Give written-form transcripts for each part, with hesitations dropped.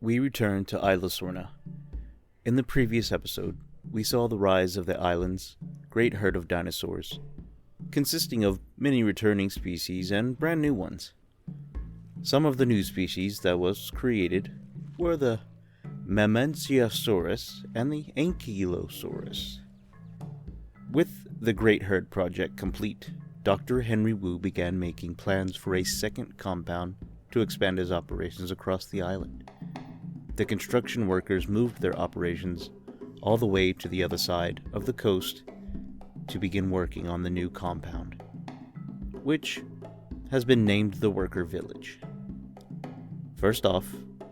We return to Isla Sorna. In the previous episode, we saw the rise of the island's great herd of dinosaurs, consisting of many returning species and brand new ones. Some of the new species that was created were the Mamenchiasaurus and the Ankylosaurus. With the Great Herd project complete, Dr. Henry Wu began making plans for a second compound to expand his operations across the island. The construction workers moved their operations all the way to the other side of the coast to begin working on the new compound, which has been named the Worker Village. First off,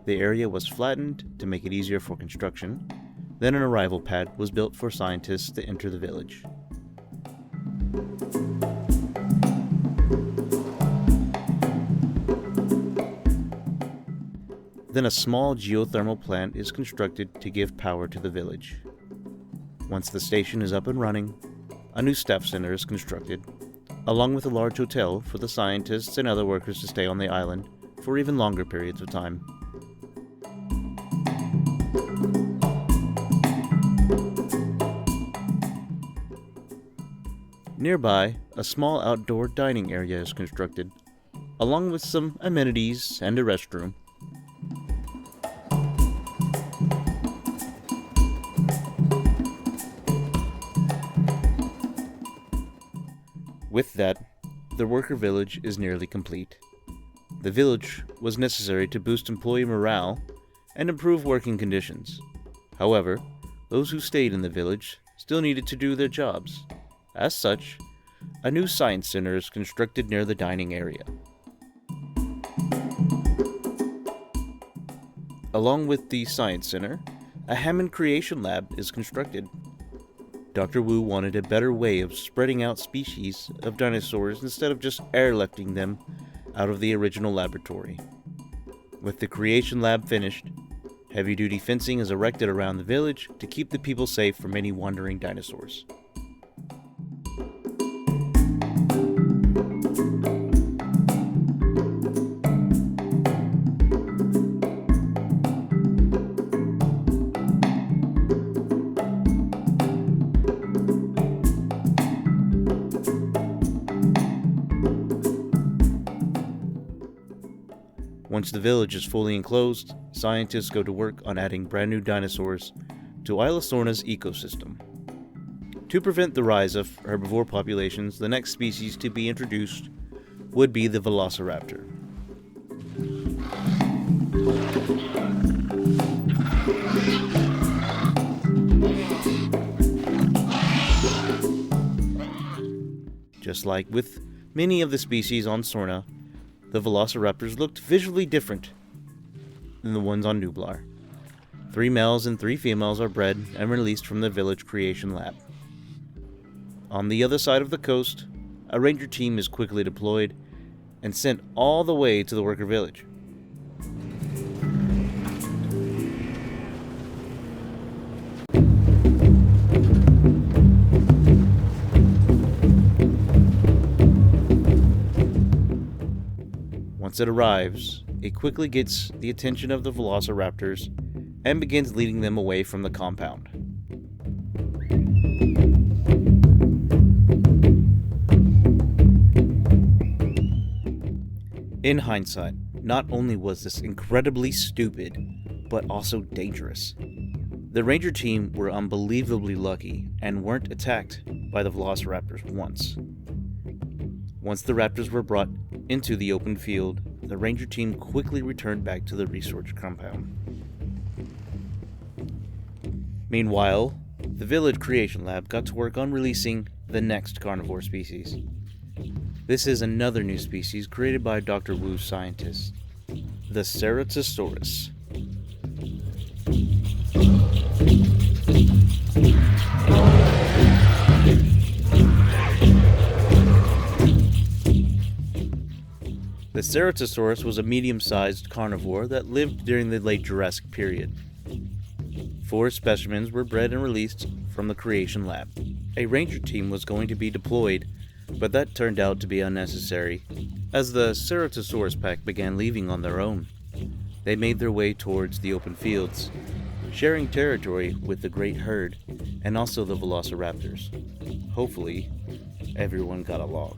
the area was flattened to make it easier for construction. Then an arrival pad was built for scientists to enter the village. Then a small geothermal plant is constructed to give power to the village. Once the station is up and running, a new staff center is constructed, along with a large hotel for the scientists and other workers to stay on the island for even longer periods of time. Nearby, a small outdoor dining area is constructed, along with some amenities and a restroom. With that, the worker village is nearly complete. The village was necessary to boost employee morale and improve working conditions. However, those who stayed in the village still needed to do their jobs. As such, a new science center is constructed near the dining area. Along with the science center, a Hammond creation lab is constructed. Dr. Wu wanted a better way of spreading out species of dinosaurs instead of just airlifting them out of the original laboratory. With the creation lab finished, heavy-duty fencing is erected around the village to keep the people safe from any wandering dinosaurs. Once the village is fully enclosed, scientists go to work on adding brand new dinosaurs to Isla Sorna's ecosystem. To prevent the rise of herbivore populations, the next species to be introduced would be the velociraptor. Just like with many of the species on Sorna, the velociraptors looked visually different than the ones on Nublar. 3 males and 3 females are bred and released from the village creation lab. On the other side of the coast, a ranger team is quickly deployed and sent all the way to the worker village. Once it arrives, it quickly gets the attention of the velociraptors and begins leading them away from the compound. In hindsight, not only was this incredibly stupid, but also dangerous. The ranger team were unbelievably lucky and weren't attacked by the velociraptors once. Once the raptors were brought into the open field, the ranger team quickly returned back to the research compound. Meanwhile, the village creation lab got to work on releasing the next carnivore species. This is another new species created by Dr. Wu's scientists, the Ceratosaurus. The Ceratosaurus was a medium-sized carnivore that lived during the late Jurassic period. 4 specimens were bred and released from the creation lab. A ranger team was going to be deployed, but that turned out to be unnecessary, as the Ceratosaurus pack began leaving on their own. They made their way towards the open fields, sharing territory with the great herd and also the velociraptors. Hopefully, everyone got along.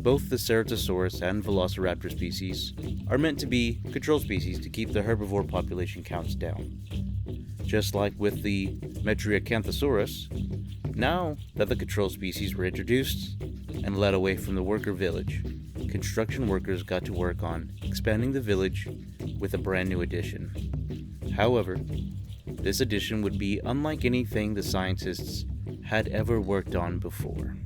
Both the Ceratosaurus and Velociraptor species are meant to be control species to keep the herbivore population counts down. Just like with the Metriacanthosaurus, now that the control species were introduced and led away from the worker village, construction workers got to work on expanding the village with a brand new addition. However, this addition would be unlike anything the scientists had ever worked on before.